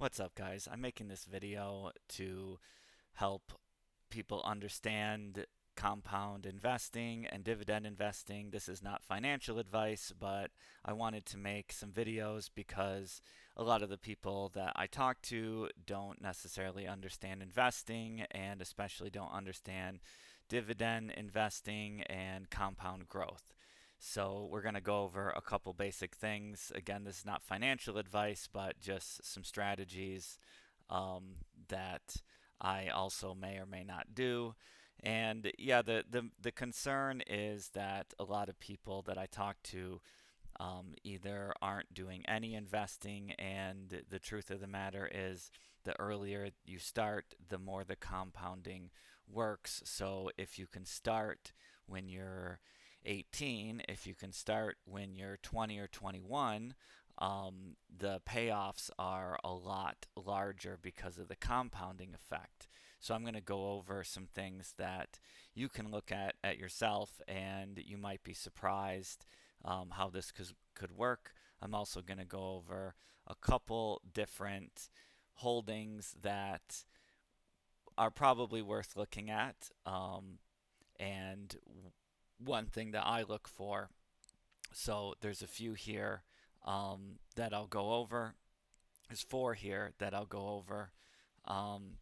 What's up, guys? I'm making this video to help people understand compound investing and dividend investing. This is not financial advice, but I wanted to make some videos because a lot of the people that I talk to don't necessarily understand investing and especially don't understand dividend investing and compound growth. So, we're going to go over a couple basic things. Again, this is not financial advice, but just some strategies that I also may or may not do. And yeah, the concern is that a lot of people that I talk to either aren't doing any investing, and the truth of the matter is the earlier you start, the more the compounding works. So if you can start when you're 18, if you can start when you're 20 or 21, the payoffs are a lot larger because of the compounding effect. So I'm going to go over some things that you can look at yourself, and you might be surprised how this could work. I'm also going to go over a couple different holdings that are probably worth looking at. And one thing that I look for. So there's a few here that I'll go over. There's four here that I'll go over. Um,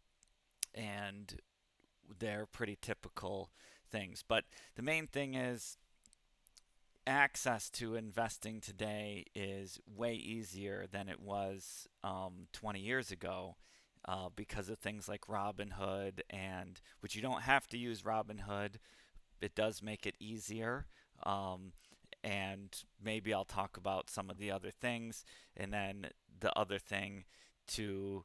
and they're pretty typical things. But the main thing is access to investing today is way easier than it was 20 years ago because of things like Robinhood, and which you don't have to use Robinhood. It does make it easier. And maybe I'll talk about some of the other things. And then the other thing to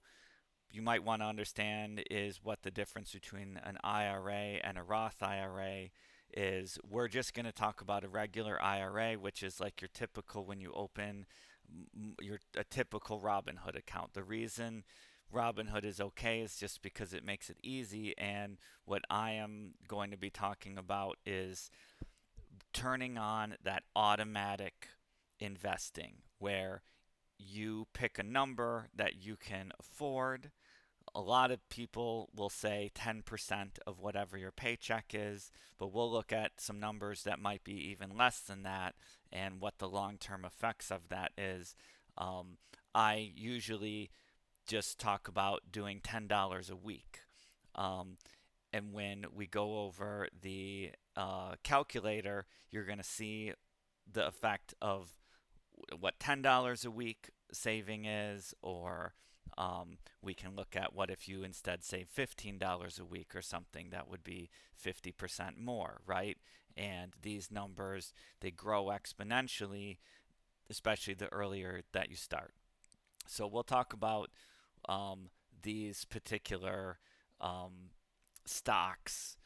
you might want to understand is what the difference between an IRA and a Roth IRA is. We're just going to talk about a regular IRA, which is like your typical when you open your a typical Robinhood account. The reason Robinhood is okay is just because it makes it easy, and what I am going to be talking about is turning on that automatic investing where you pick a number that you can afford. A lot of people will say 10% of whatever your paycheck is, but we'll look at some numbers that might be even less than that and what the long term effects of that is. Um, I usually just talk about doing $10 a week. Um, and when we go over the calculator, you're going to see the effect of what $10 a week saving is, or we can look at what if you instead save $15 a week or something that would be 50% more, right? And these numbers, they grow exponentially, especially the earlier that you start. So we'll talk about these particular um, stocks.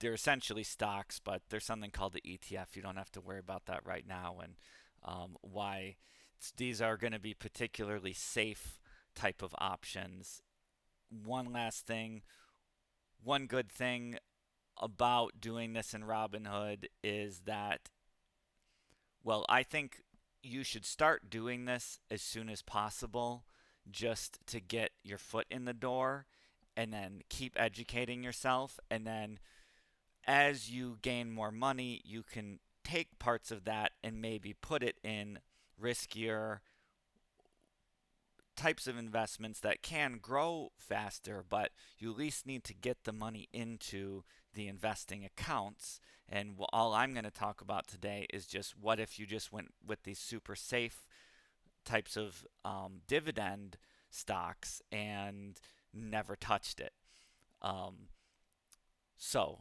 They're essentially stocks, but there's something called the ETF. You don't have to worry about that right now, and why these are going to be particularly safe type of options. One last thing, one good thing about doing this in Robinhood is that, well, I think you should start doing this as soon as possible just to get your foot in the door and then keep educating yourself. And then as you gain more money, you can take parts of that and maybe put it in riskier types of investments that can grow faster, but you at least need to get the money into the investing accounts. And all I'm going to talk about today is just what if you just went with these super safe types of dividend stocks and never touched it. Um, so,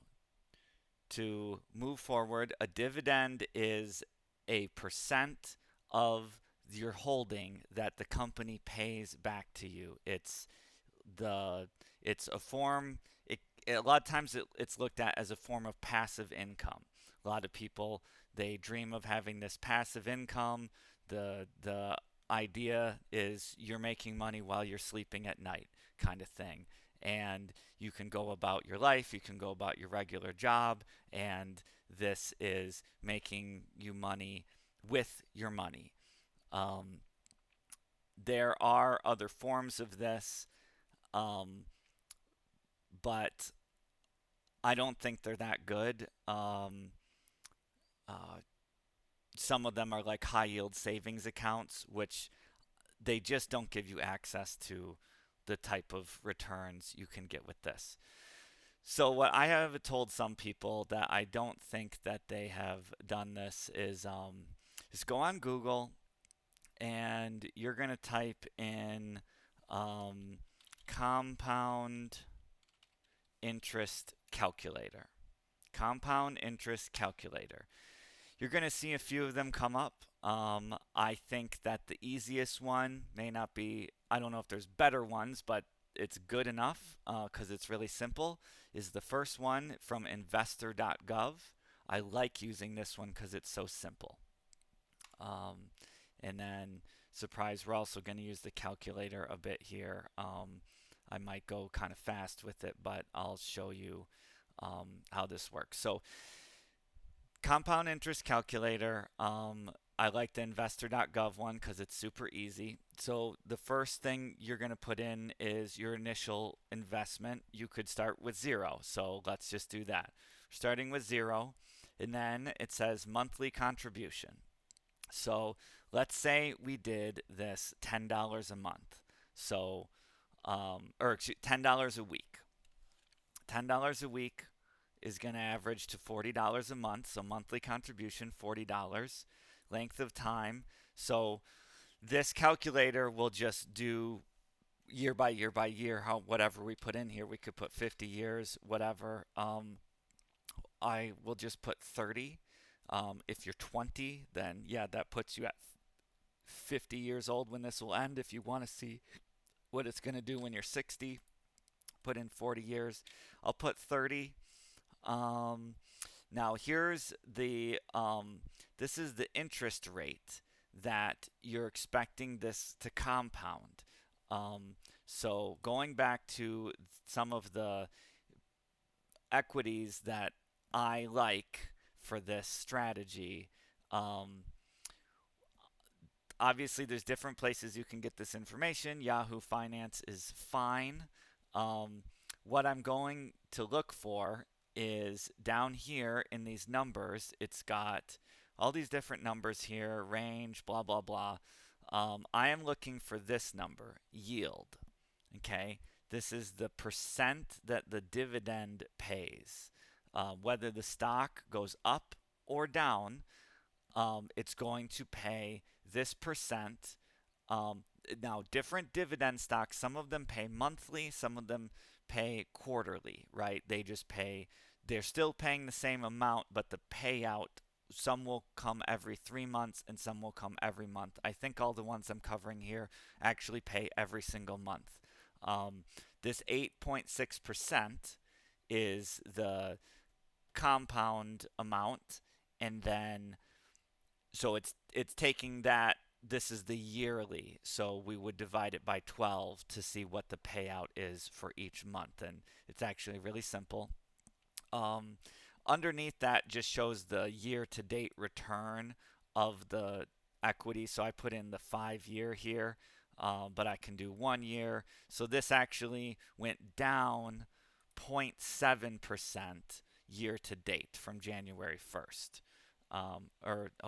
to move forward, a dividend is a percent of your holding that the company pays back to you. The it's a form. A lot of times it's looked at as a form of passive income. A lot of people, they dream of having this passive income. The idea is you're making money while you're sleeping at night, kind of thing. And you can go about your life, you can go about your regular job, and this is making you money with your money. Um, There are other forms of this, um, but I don't think they're that good. Uh, some of them are like high yield savings accounts, which they just don't give you access to the type of returns you can get with this. So what I have told some people that I don't think that they have done this is go on Google and you're gonna type in um, compound interest calculator. Compound interest calculator. You're going to see a few of them come up. I think that the easiest one may not be, I don't know if there's better ones, but it's good enough because it's really simple, is the first one from investor.gov. I like using this one because it's so simple. Um, and then, surprise, we're also going to use the calculator a bit here. I might go kind of fast with it, but I'll show you how this works. So, compound interest calculator. I like the investor.gov one because it's super easy. So the first thing you're going to put in is your initial investment. You could start with zero. So let's just do that. Starting with zero. And then it says monthly contribution. So let's say we did this $10 a month. So, or excuse, $10 a week. $10 a week is going to average to $40 a month. So monthly contribution, $40. Length of time. So this calculator will just do year by year by year, how whatever we put in here. We could put 50 years, whatever. I will just put 30. If you're 20, then yeah, that puts you at 50 years old when this will end. If you want to see what it's going to do when you're 60, put in 40 years. I'll put 30. Now here's this is the interest rate that you're expecting this to compound. So going back to some of the equities that I like for this strategy, um, obviously there's different places you can get this information. Yahoo Finance is fine. What I'm going to look for is down here in these numbers. It's got all these different numbers here, range, blah, blah, blah. I am looking for this number, yield. Okay, this is the percent that the dividend pays. Whether the stock goes up or down, it's going to pay this percent. Now, different dividend stocks, some of them pay monthly, some of them pay quarterly, right? They just pay, they're still paying the same amount, but the payout, some will come every 3 months and some will come every month. I think all the ones I'm covering here actually pay every single month. This 8.6% is the compound amount, and then so it's taking that. This is the yearly, so we would divide it by 12 to see what the payout is for each month, and it's actually really simple. Um, Underneath that just shows the year-to-date return of the equity. So I put in the 5 year here, but I can do 1 year. So this actually went down 0.7% year to date from January 1st.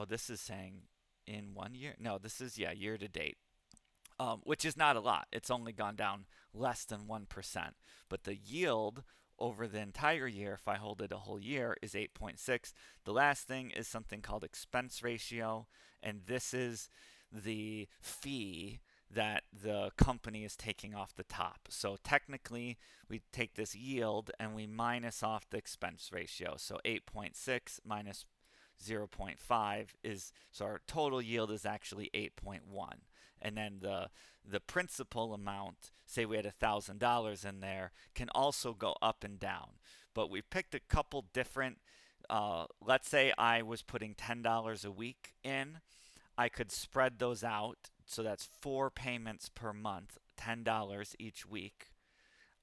This is saying in 1 year? No, this is, yeah, year to date. Which is not a lot. It's only gone down less than 1%. But the yield over the entire year, if I hold it a whole year, is 8.6. The last thing is something called expense ratio, and this is the fee that the company is taking off the top. So technically, we take this yield and we minus off the expense ratio. So 8.6 minus 0.5 is, so our total yield is actually 8.1. And then the principal amount, say we had $1,000 in there, can also go up and down. But we picked a couple different, let's say I was putting $10 a week in. I could spread those out. So that's 4 payments per month, $10 each week.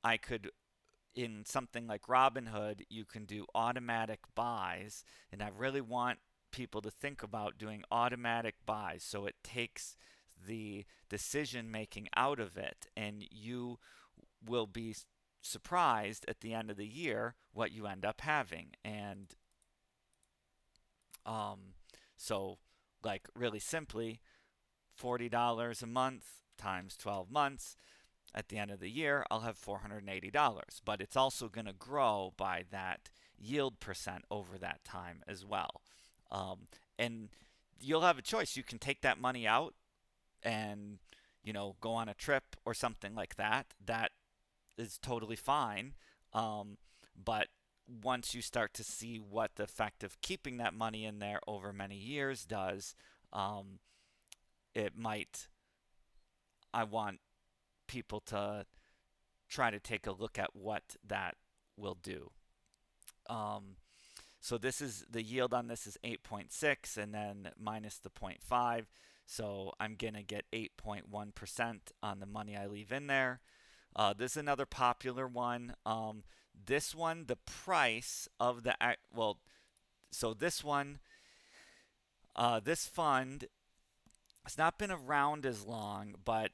I could, in something like Robinhood, you can do automatic buys. And I really want people to think about doing automatic buys. So it takes the decision making out of it, and you will be surprised at the end of the year what you end up having. And um, so, like, really simply, $40 a month times 12 months, at the end of the year, I'll have $480. But it's also going to grow by that yield percent over that time as well. And you'll have a choice. You can take that money out and, go on a trip or something like that. That is totally fine. But once you start to see what the effect of keeping that money in there over many years does, um, it might, I want people to try to take a look at what that will do. Um, so this is the yield on this is 8.6 and then minus the zero point 0.5. So I'm going to get 8.1% on the money I leave in there. This is another popular one. This one, the price of the, well, so this one, this fund, it's not been around as long, but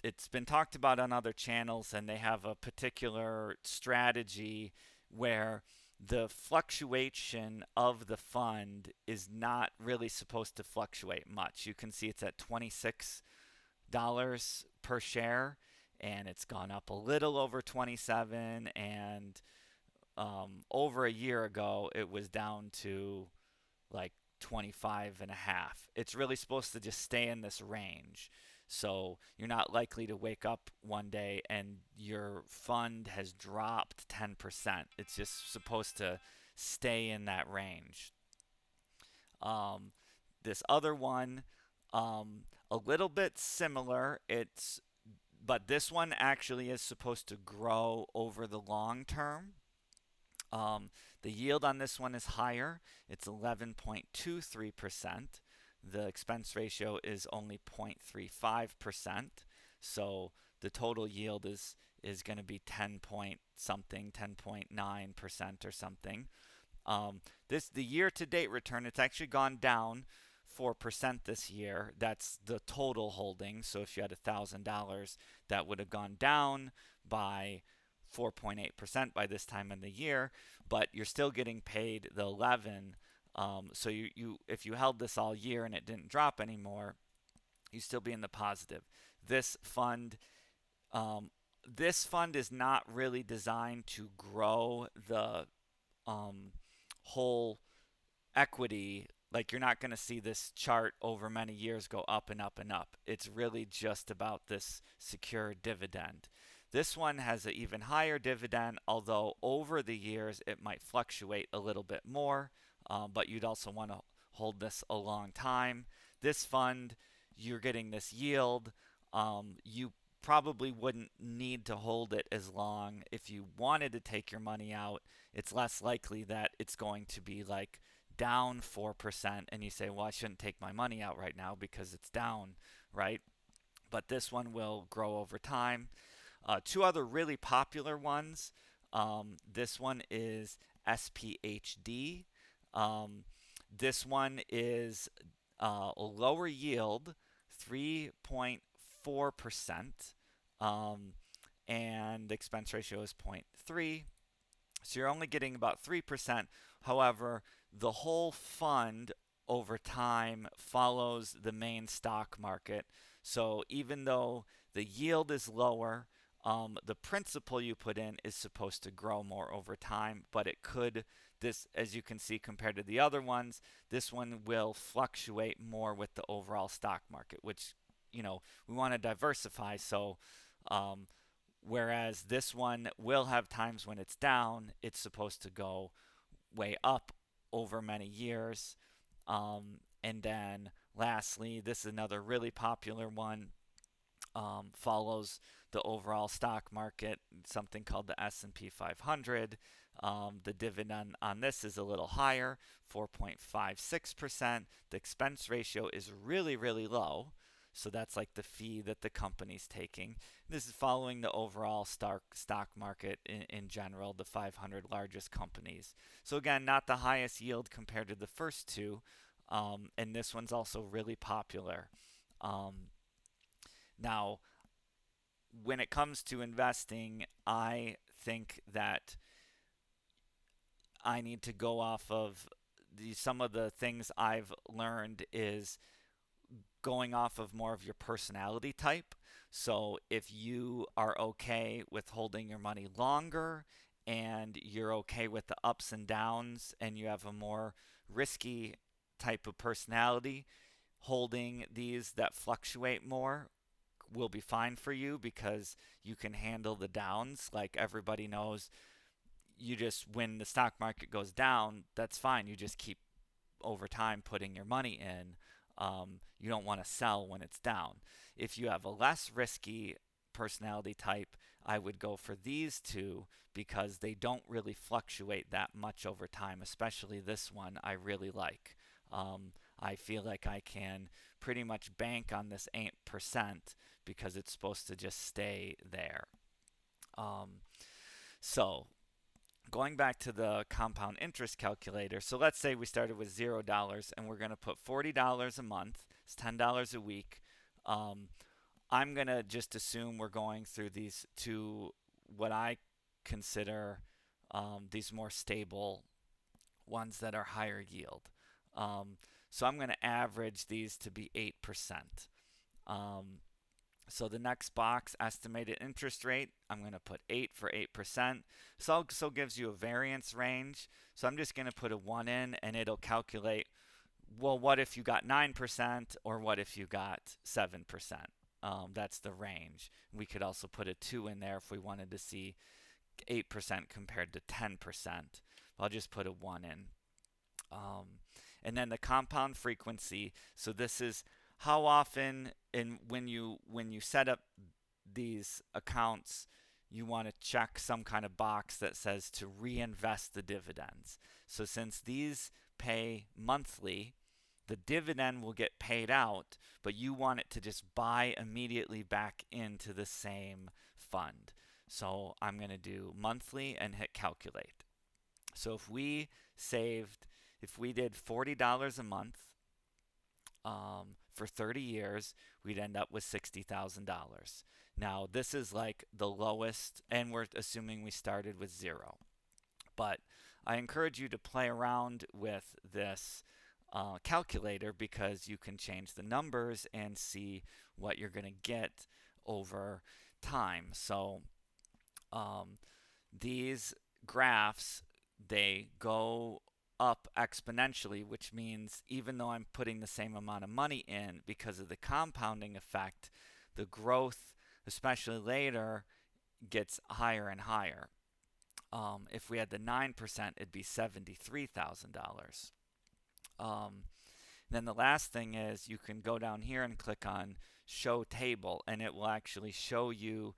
it's been talked about on other channels, and they have a particular strategy where the fluctuation of the fund is not really supposed to fluctuate much. You can see it's at $26 per share, and it's gone up a little over 27, and over a year ago it was down to like 25 and a half. It's really supposed to just stay in this range. So you're not likely to wake up one day and your fund has dropped 10%. It's just supposed to stay in that range. Um, this other one, a little bit similar. But this one actually is supposed to grow over the long term. Um, the yield on this one is higher. It's 11.23%. The expense ratio is only 0.35%. So the total yield is going to be 10 point something, 10.9% or something. The year to date return, it's actually gone down 4% this year. That's the total holding. So if you had $1,000, that would have gone down by 4.8% by this time in the year, but you're still getting paid the 11. So if you held this all year and it didn't drop anymore, you still be in the positive. This fund is not really designed to grow the whole equity. Like, you're not going to see this chart over many years go up and up and up. It's really just about this secure dividend. This one has an even higher dividend, although over the years it might fluctuate a little bit more, but you'd also want to hold this a long time. This fund, you're getting this yield. You probably wouldn't need to hold it as long. If you wanted to take your money out, it's less likely that it's going to be like down 4% and you say, well, I shouldn't take my money out right now because it's down, right? But this one will grow over time. Two other really popular ones. This one is SPHD. This one is a lower yield, 3.4%, and the expense ratio is 0.3. So you're only getting about 3%. However, the whole fund over time follows the main stock market. So even though the yield is lower, the principal you put in is supposed to grow more over time, but as you can see compared to the other ones, this one will fluctuate more with the overall stock market, which, we want to diversify. So, whereas this one will have times when it's down, it's supposed to go way up over many years. And then lastly, this is another really popular one. Follows the overall stock market, something called the S&P 500. The dividend on this is a little higher, 4.56%. The expense ratio is really, really low. So that's like the fee that the company's taking. This is following the overall stock market in general, the 500 largest companies. So again, not the highest yield compared to the first two. And this one's also really popular. Now, when it comes to investing, I think that I need to go off of some of the things I've learned is going off of more of your personality type. So if you are okay with holding your money longer and you're okay with the ups and downs and you have a more risky type of personality, holding these that fluctuate more will be fine for you because you can handle the downs. Like everybody knows, you just when the stock market goes down, that's fine. You just keep over time putting your money in. You don't want to sell when it's down. If you have a less risky personality type, I would go for these two because they don't really fluctuate that much over time, especially this one I really like. I feel like I can pretty much bank on this 8% because it's supposed to just stay there. Um, so going back to the compound interest calculator, so let's say we started with $0 and we're going to put $40 a month. It's $10 a week. Um, I'm going to just assume we're going through these two, what I consider these more stable ones that are higher yield. Um, so I'm going to average these to be 8%. Um, so the next box, estimated interest rate, I'm going to put 8 for 8%. So also gives you a variance range. So I'm just going to put a 1 in and it'll calculate, well, what if you got 9% or what if you got 7%? That's the range. We could also put a 2 in there if we wanted to see 8% compared to 10%. I'll just put a 1 in. And then the compound frequency. So this is how often, and when you set up these accounts, you want to check some kind of box that says to reinvest the dividends. So since these pay monthly, the dividend will get paid out, but you want it to just buy immediately back into the same fund. So I'm going to do monthly and hit calculate. So if we did $40 a month for 30 years, we'd end up with $60,000. Now, this is like the lowest, and we're assuming we started with zero. But I encourage you to play around with this calculator because you can change the numbers and see what you're going to get over time. So these graphs, they go up exponentially, which means even though I'm putting the same amount of money in, because of the compounding effect, the growth, especially later, gets higher and higher. If we had the 9%, it'd be $73,000. Then the last thing is you can go down here and click on Show Table, and it will actually show you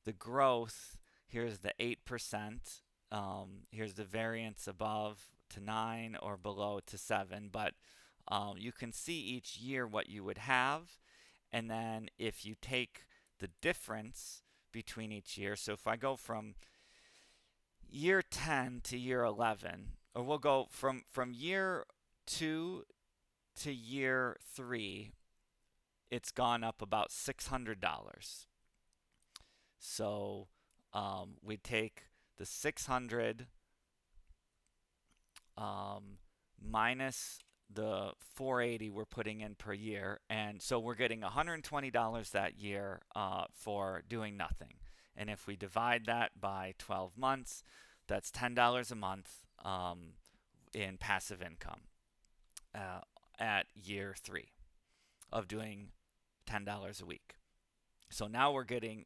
the growth. Here's the 8%. Here's the variance above to 9 or below to 7. But you can see each year what you would have. And then if you take the difference between each year, so if I go from year 10 to year 11, or we'll go from year 2 to year 3, it's gone up about $600. So we take the 600 minus the 480 we're putting in per year, and so we're getting $120 that year for doing nothing. And if we divide that by 12 months, that's $10 a month in passive income at year 3 of doing $10 a week. So now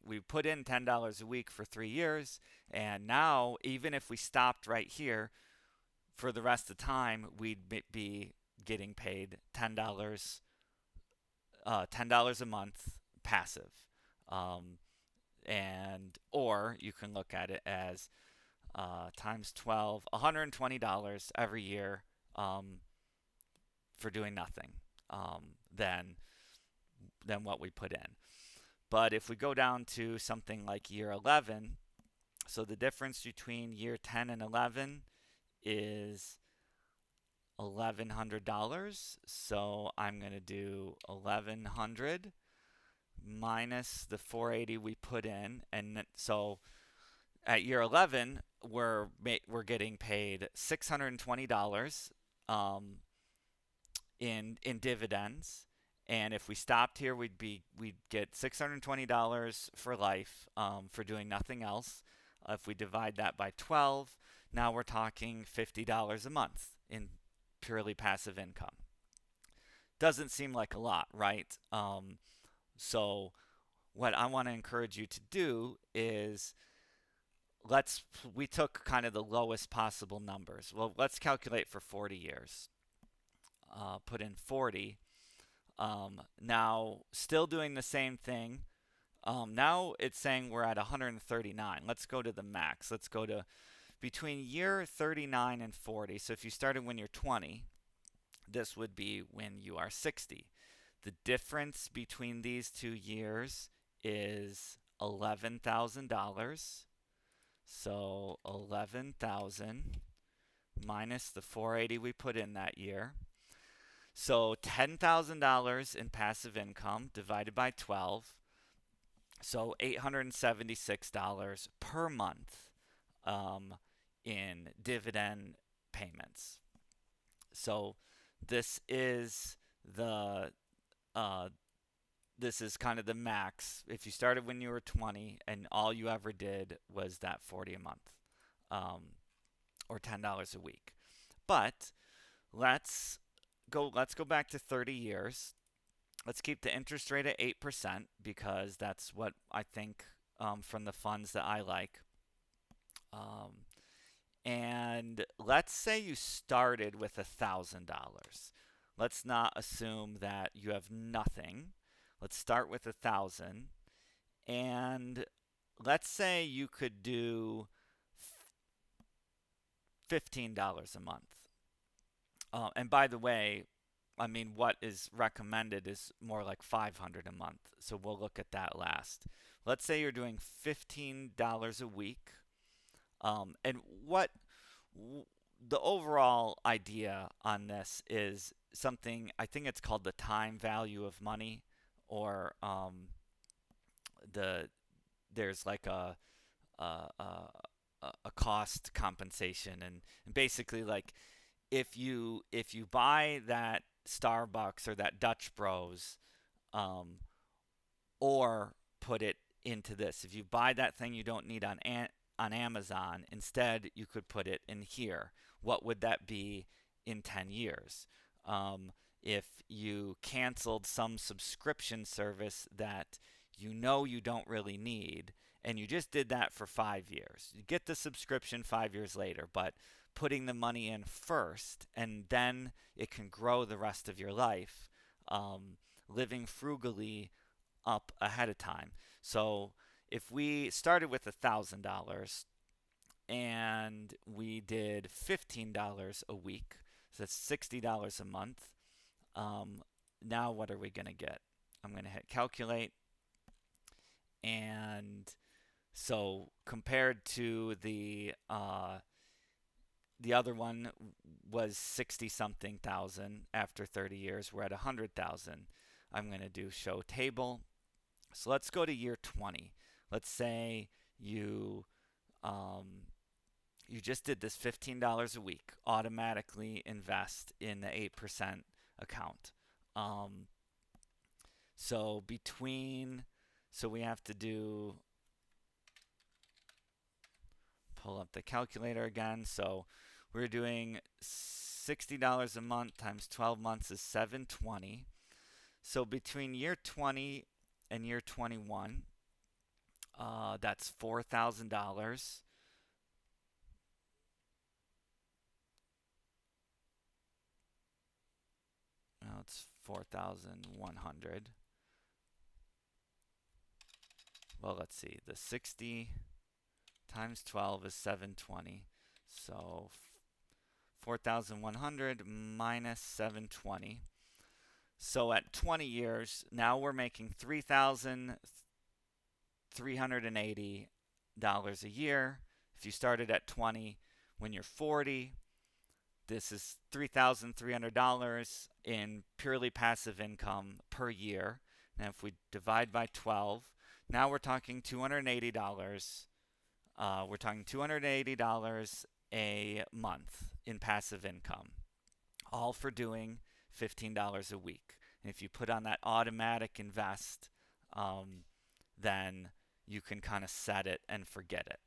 we put in $10 a week for 3 years, and now even if we stopped right here, for the rest of the time, we'd be getting paid $10 a month passive. Or you can look at it as times 12, $120 every year for doing nothing than what we put in. But if we go down to something like year 11, so the difference between year 10 and 11 is $1,100. So I'm going to do 1,100 minus the 480 we put in, and so at year 11 we're getting paid $620 in dividends. And if we stopped here, we'd get $620 for life for doing nothing else. If we divide that by 12, now we're talking $50 a month in purely passive income. Doesn't seem like a lot, right? So what I want to encourage you to do is we took kind of the lowest possible numbers. Well, let's calculate for 40 years. Put in 40. Now, still doing the same thing. Now it's saying we're at 139. Let's go to the max. Let's go to between year 39 and 40. So if you started when you're 20, this would be when you are 60. The difference between these 2 years is $11,000. So 11,000 minus the 480 we put in that year. So $10,000 in passive income divided by 12. So $876 per month in dividend payments. So this is this is kind of the max. If you started when you were 20 and all you ever did was that 40 a month, or $10 a week. But let's go back to 30 years. Let's keep the interest rate at 8% because that's what I think from the funds that I like. And let's say you started with $1,000. Let's not assume that you have nothing. Let's start with 1,000, and let's say you could do $15 a month. And by the way, I mean, what is recommended is more like $500 a month. So we'll look at that last. Let's say you're doing $15 a week. And what the overall idea on this is something, I think it's called the time value of money, or there's like a cost compensation, and basically, like, if you buy that Starbucks or that Dutch Bros, or put it into this, if you buy that thing you don't need on Amazon, instead you could put it in here. What would that be in 10 years? If you canceled some subscription service that you don't really need, and you just did that for 5 years, you get the subscription 5 years later, but putting the money in first, and then it can grow the rest of your life, living frugally up ahead of time. So if we started with $1,000 and we did $15 a week, so that's $60 a month. Now what are we going to get? I'm going to hit calculate, and so compared to the other one was 60 something thousand. After 30 years we're at 100,000. I'm going to do show table. So let's go to year 20. Let's say you just did this $15 a week, automatically invest in the 8% account. So we have to pull up the calculator again. So we're doing $60 a month times 12 months is $720. So between year 20 and year 21, that's $4,000. Now it's 4,100. Well, let's see. The 60 times 12 is 720. So 4,100 minus 720. So at 20 years, now we're making $3,380 a year. If you started at 20, when you're 40, this is $3,300 in purely passive income per year. Now, if we divide by 12, now we're talking $280. We're talking $280 a month in passive income, all for doing $15 a week. And if you put on that automatic invest, then you can kind of set it and forget it.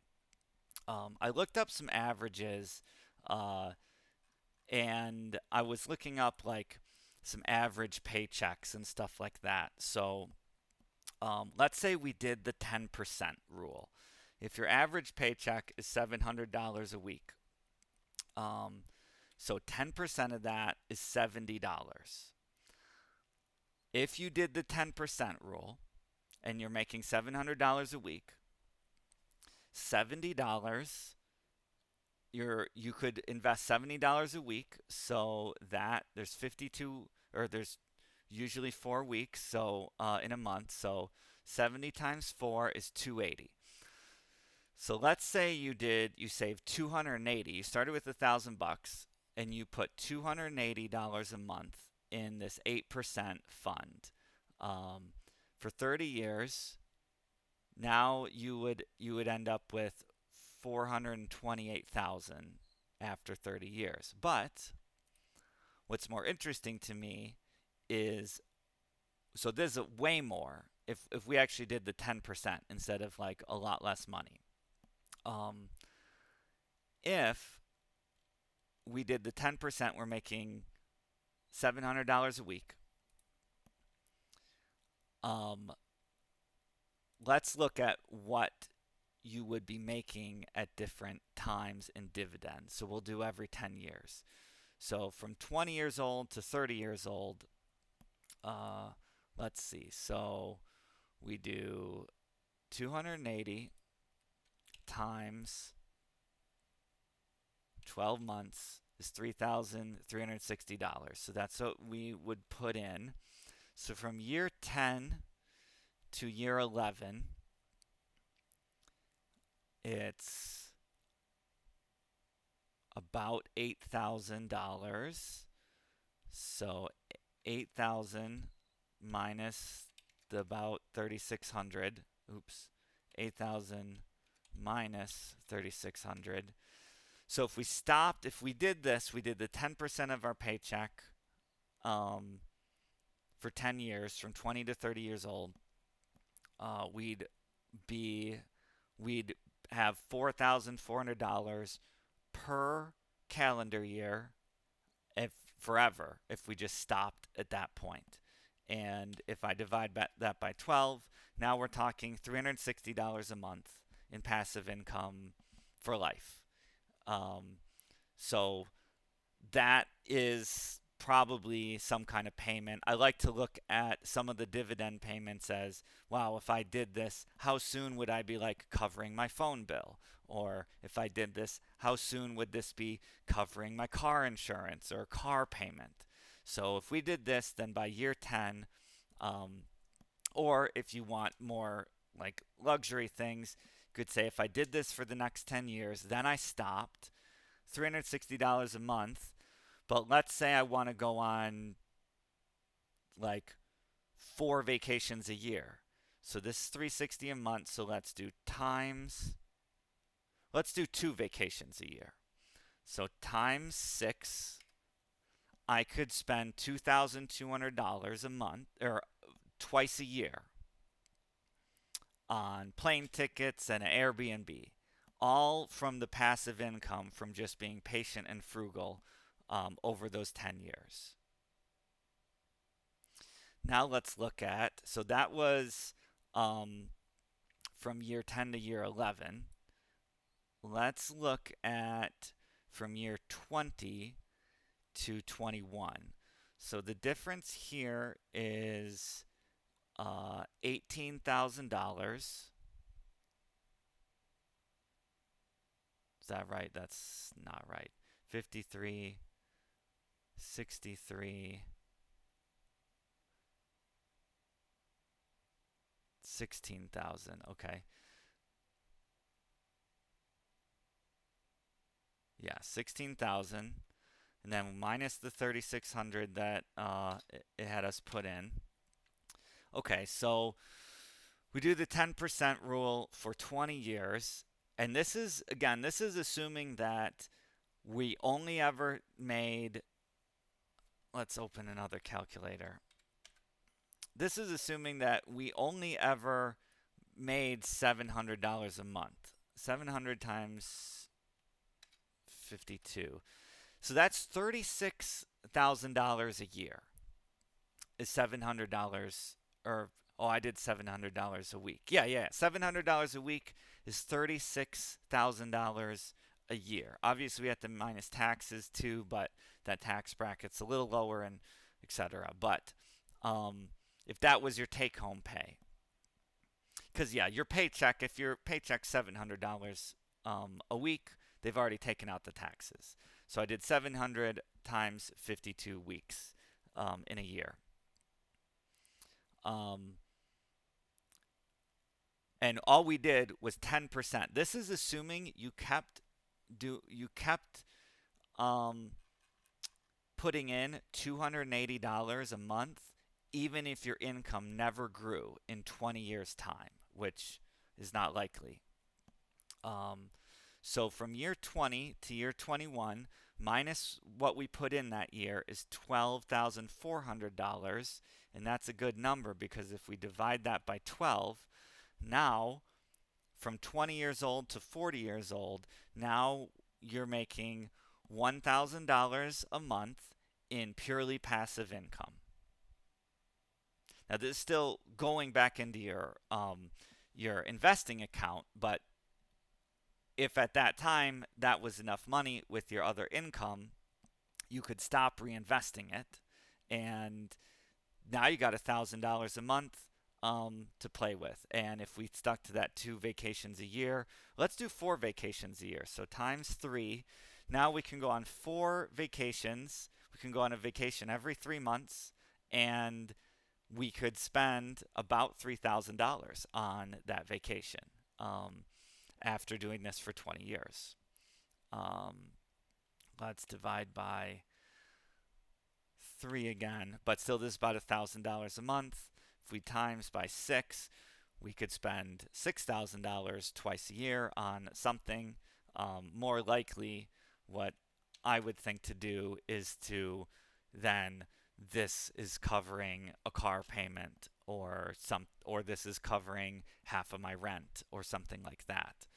I looked up some averages, and I was looking up like some average paychecks and stuff like that. So let's say we did the 10% rule. If your average paycheck is $700 a week, so 10% of that is $70. If you did the 10% rule and you're making $700 a week, $70, you could invest $70 a week, so that there's 52, or there's usually 4 weeks, so in a month, so 70 times 4 is 280. So let's say you saved 280. You started with $1,000 and you put $280 a month in this 8% fund. For 30 years, now you would end up with 428,000 after 30 years. But what's more interesting to me is, so this is way more if we actually did the 10% instead of like a lot less money. If we did the 10%, we're making $700 a week. Let's look at what you would be making at different times in dividends. So we'll do every 10 years. So from 20 years old to 30 years old, let's see. So we do 280 times 12 months is $3,360. So that's what we would put in. So from year 10 to year 11, it's about $8,000. So 8,000 minus the about 3,600. Oops. 8,000 minus 3,600. So if we did this, we did the 10% of our paycheck for 10 years, from 20 to 30 years old, we'd have $4,400 per calendar year forever if we just stopped at that point. And if I divide that by 12, now we're talking $360 a month in passive income for life. So that is probably some kind of payment. I like to look at some of the dividend payments as, wow, if I did this, how soon would I be like covering my phone bill? Or if I did this, how soon would this be covering my car insurance or car payment? So if we did this, then by year 10, or if you want more like luxury things, you could say if I did this for the next 10 years, then I stopped, $360 a month. But let's say I want to go on like 4 vacations a year. So this is $360 a month. So let's do 2 vacations a year. So times 6, I could spend $2,200 a month, or twice a year, on plane tickets and an Airbnb, all from the passive income from just being patient and frugal over those 10 years. Now let's look at, so that was from year 10 to year 11. Let's look at from year 20 to 21. So the difference here is $18,000. Is that right? That's not right. 53, 63, 16,000. Okay. Yeah, 16,000. and then minus the 3,600 that it had us put in. Okay, so we do the 10% rule for 20 years. And this is, again, this is assuming that we only ever made, let's open another calculator. This is assuming that we only ever made $700 a month. 700 times 52. So that's $36,000 a year is $700, or oh, I did $700 a week. Yeah. $700 a week is $36,000 a year. Obviously, we have to minus taxes too, but that tax bracket's a little lower and etc. But if that was your take-home pay, because yeah, your paycheck, if your paycheck's $700 a week, they've already taken out the taxes. So I did 700 times 52 weeks in a year. And all we did was 10%. This is assuming you kept putting in $280 a month, even if your income never grew in 20 years' time, which is not likely. So from year 20 to year 21, minus what we put in that year is $12,400, and that's a good number because if we divide that by 12, now from 20 years old to 40 years old, now you're making $1,000 a month in purely passive income. Now this is still going back into your investing account, but if at that time that was enough money with your other income, you could stop reinvesting it, and now you got $1,000 a month to play with. And if we stuck to that 2 vacations a year, let's do 4 vacations a year. So times 3. Now we can go on 4 vacations. We can go on a vacation every 3 months, and we could spend about $3,000 on that vacation after doing this for 20 years. Let's divide by 3 again, but still this is about $1,000 a month. If we times by 6, we could spend $6,000 twice a year on something. More likely, what I would think to do is to then this is covering a car payment or this is covering half of my rent or something like that.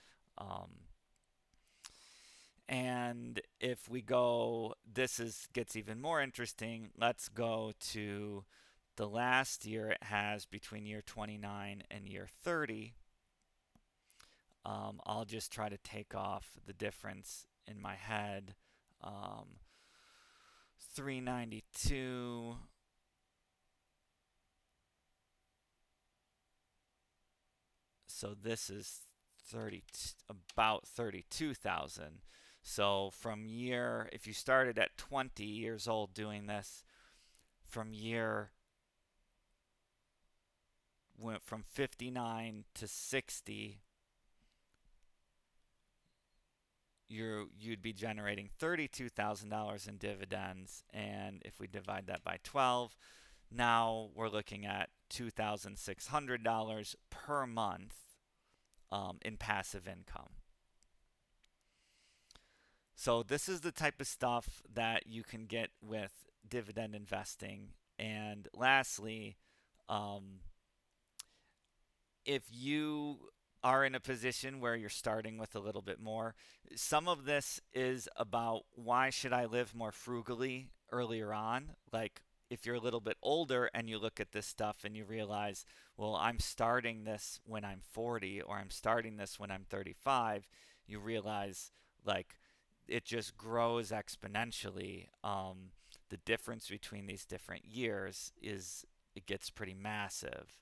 And if we go, gets even more interesting. Let's go to the last year it has between year 29 and year 30. I'll just try to take off the difference in my head. 392. So this is about 32,000. So if you started at 20 years old doing this, went from 59 to 60, you'd be generating $32,000 in dividends. And if we divide that by 12, now we're looking at $2,600 per month in passive income. So this is the type of stuff that you can get with dividend investing. And lastly, if you are in a position where you're starting with a little bit more, some of this is about why should I live more frugally earlier on? Like if you're a little bit older and you look at this stuff and you realize, well, I'm starting this when I'm 40 or I'm starting this when I'm 35, you realize like it just grows exponentially. The difference between these different years it gets pretty massive.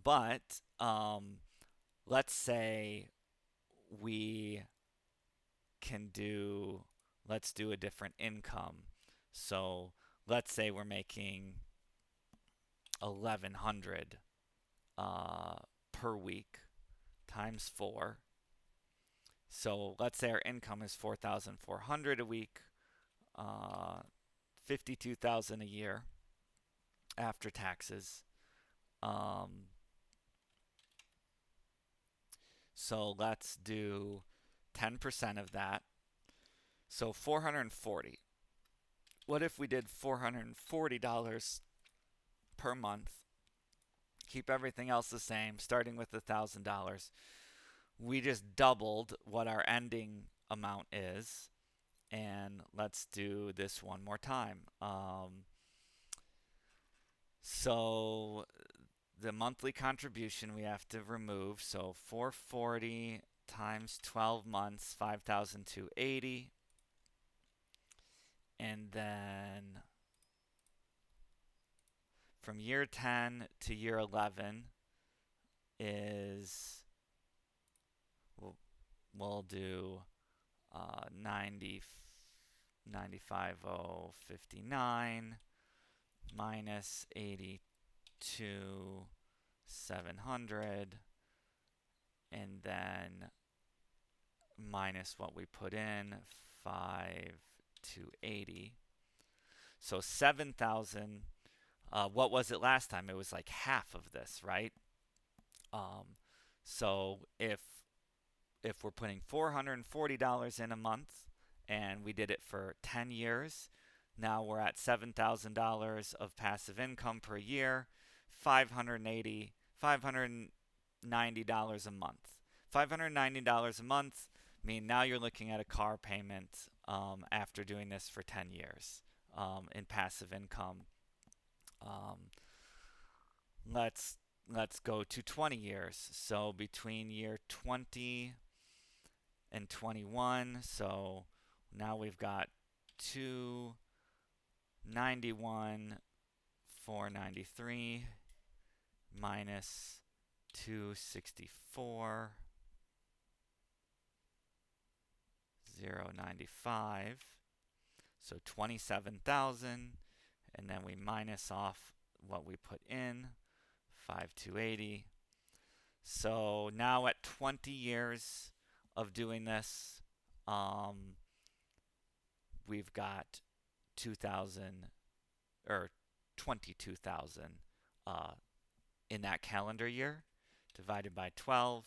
But let's say let's do a different income. So let's say we're making 1,100 per week times 4. So let's say our income is 4,400 a week, 52,000 a year after taxes. Um, so let's do 10% of that. So 440. What if we did $440 per month? Keep everything else the same, starting with $1,000. We just doubled what our ending amount is. And let's do this one more time. So the monthly contribution we have to remove. So 440 times 12 months, 5,280. And then from year 10 to year 11 is, we'll do 95,059 minus 82,700, and then minus what we put in, 5,280. So 7,000. What was it last time? It was like half of this, right? So if we're putting $440 in a month and we did it for 10 years, now we're at $7,000 of passive income per year, $590 a month. $590 a month mean now you're looking at a car payment after doing this for 10 years in passive income. Um, let's go to 20 years. So between year 20 and 21, so now we've got 291 493 minus 264 095, so 27,000, and then we minus off what we put in, 5,280. So now at 20 years of doing this, we've got 2,000 or 22,000 in that calendar year, divided by 12,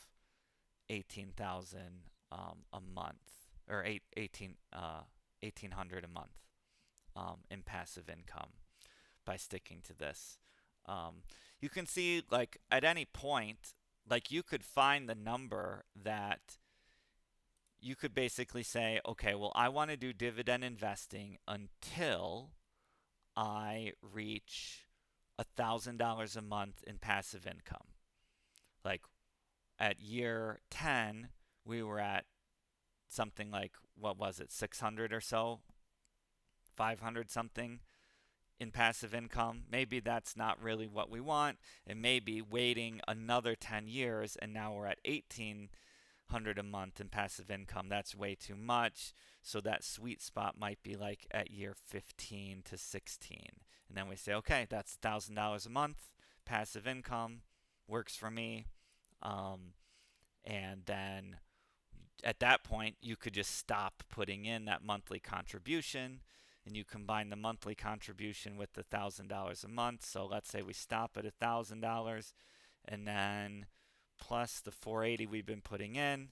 18,000 a month, or 1,800 a month in passive income by sticking to this. You can see, like, at any point, like, you could find the number that you could basically say, okay, well, I want to do dividend investing until I reach $1,000 a month in passive income. Like, at year 10, we were at something like, what was it, 600 or so, 500 something in passive income. Maybe that's not really what we want. It may be waiting another 10 years and now we're at 1,800 a month in passive income. That's way too much. So that sweet spot might be like at year 15 to 16. And then we say, okay, that's $1,000 a month, passive income, works for me. And then at that point, you could just stop putting in that monthly contribution, and you combine the monthly contribution with the $1,000 a month. So let's say we stop at $1,000, and then plus the 480 we've been putting in,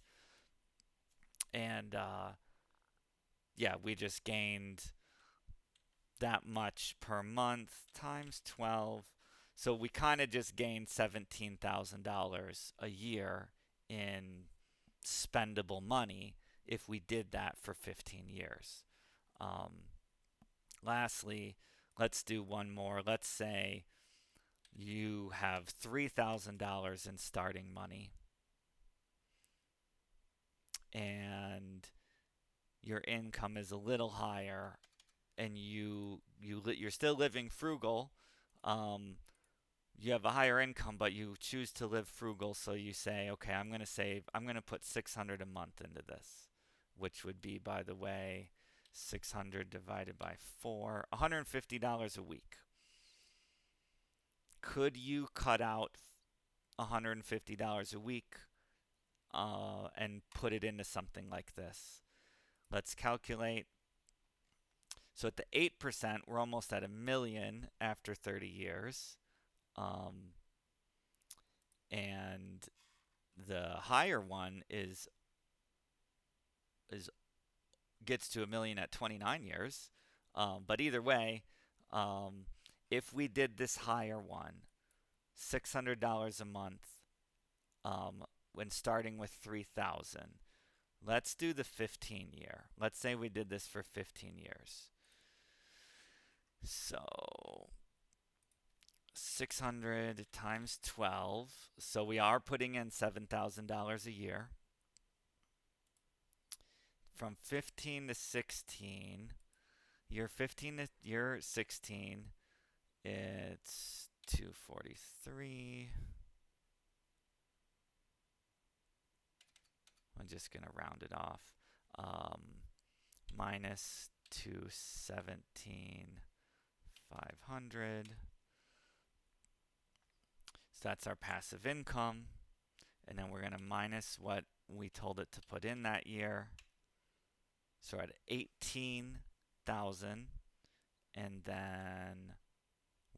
and yeah, we just gained that much per month times 12. So we kind of just gained $17,000 a year in spendable money if we did that for 15 years. Lastly, let's do one more. Let's say you have $3,000 in starting money and your income is a little higher, and you're still living frugal. You have a higher income, but you choose to live frugal, so you say, okay, I'm going to save, I'm going to put 600 a month into this, which would be, by the way, 600 divided by 4, $150 a week. Could you cut out $150 a week and put it into something like this. Let's calculate. So at the 8%, we're almost at 1 million after 30 years. Um, and the higher one is gets to 1 million at 29 years. But either way, um, if we did this higher one, $600 a month, when starting with 3,000. Let's do the 15 year. Let's say we did this for 15 years. So 600 times 12. So we are putting in $7,000 a year. From 15 to 16, year 15 to year 16, it's 243. I'm just going to round it off. Minus 217, 500. So that's our passive income. And then we're going to minus what we told it to put in that year. So we're at 18,000. And then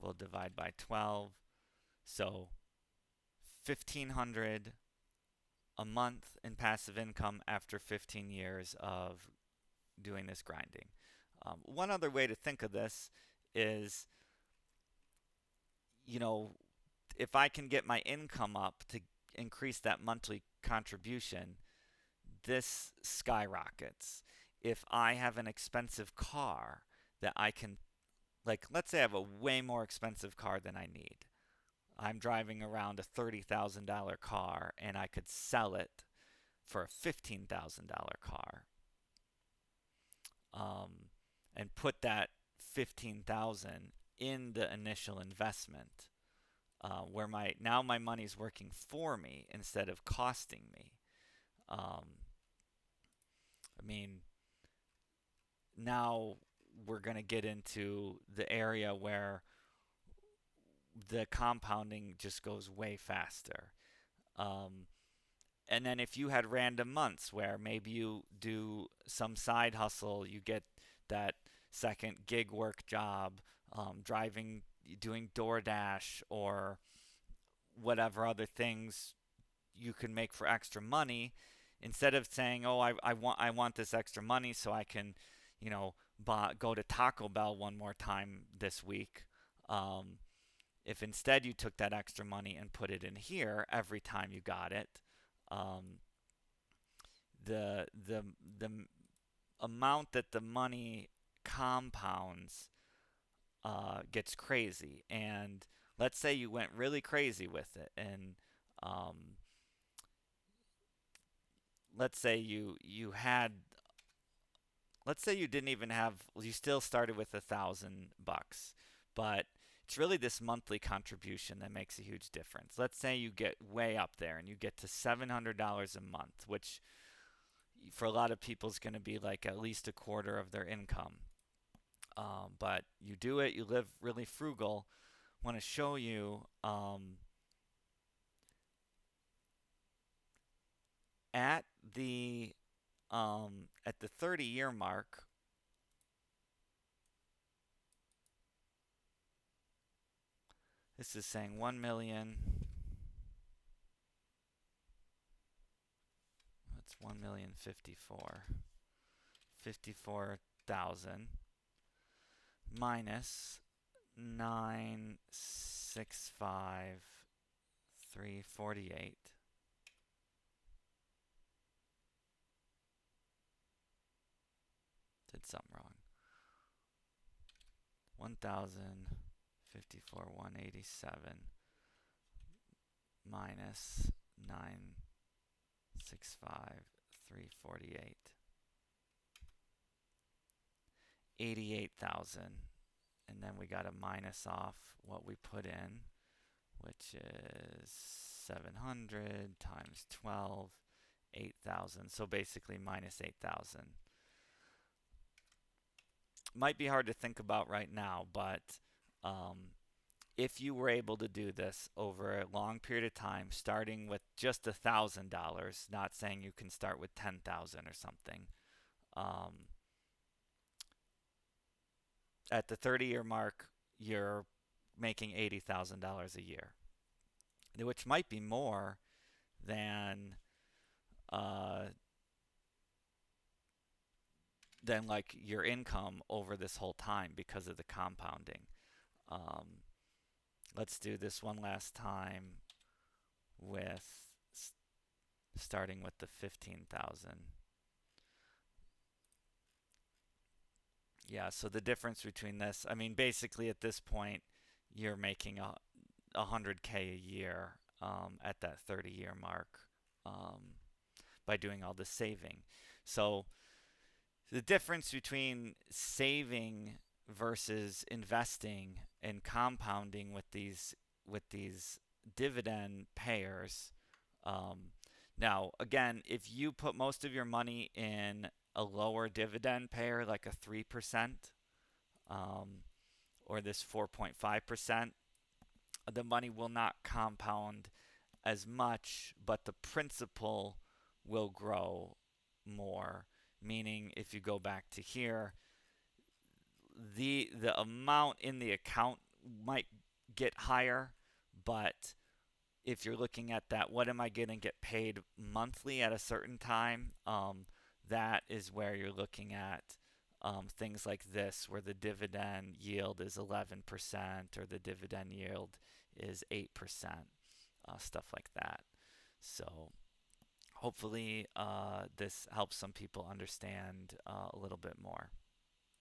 we'll divide by 12. So 1,500 a month in passive income after 15 years of doing this grinding. One other way to think of this is, if I can get my income up to increase that monthly contribution, this skyrockets. If I have an expensive car that I can, let's say I have a way more expensive car than I need. I'm driving around a $30,000 car and I could sell it for a $15,000 car. And put that 15,000 in the initial investment, where my money's working for me instead of costing me. Now we're going to get into the area where the compounding just goes way faster. And then if you had random months where maybe you do some side hustle, you get that second gig work job, doing DoorDash or whatever other things you can make for extra money, instead of saying, "Oh, I want this extra money so I can, go to Taco Bell one more time this week." If instead you took that extra money and put it in here every time you got it, the amount that the money compounds gets crazy. And let's say you went really crazy with it, and let's say you didn't even have, you still started with $1,000, but it's really this monthly contribution that makes a huge difference. Let's say you get way up there and you get to $700 a month, which for a lot of people is going to be like at least a quarter of their income. But you do it, you live really frugal. I want to show you at the 30-year mark. This is saying 1 million. That's 54,000 minus 965,348. Did something wrong. 1,054,187 minus 965,348. 88,000. And then we got to minus off what we put in, which is 700 times 12, 8,000. So basically minus 8,000. Might be hard to think about right now, but if you were able to do this over a long period of time, starting with just $1,000, not saying you can start with 10,000 or something, um, at the 30-year mark, you're making $80,000 a year, which might be more than uh, like your income over this whole time because of the compounding. Um, let's do this one last time with starting with the 15,000. Yeah, so the difference between this, I mean, basically at this point, you're making 100K a year at that 30-year mark by doing all this saving. So the difference between saving versus investing and compounding with these dividend payers. Um, Now, again, if you put most of your money in a lower dividend payer, like a 3%, um, or this 4.5%, the money will not compound as much, but the principal will grow more. Meaning, if you go back to here, the amount in the account might get higher, but if you're looking at that, what am I going to get paid monthly at a certain time? That is where you're looking at things like this, where the dividend yield is 11% or the dividend yield is 8%, stuff like that. So hopefully this helps some people understand a little bit more.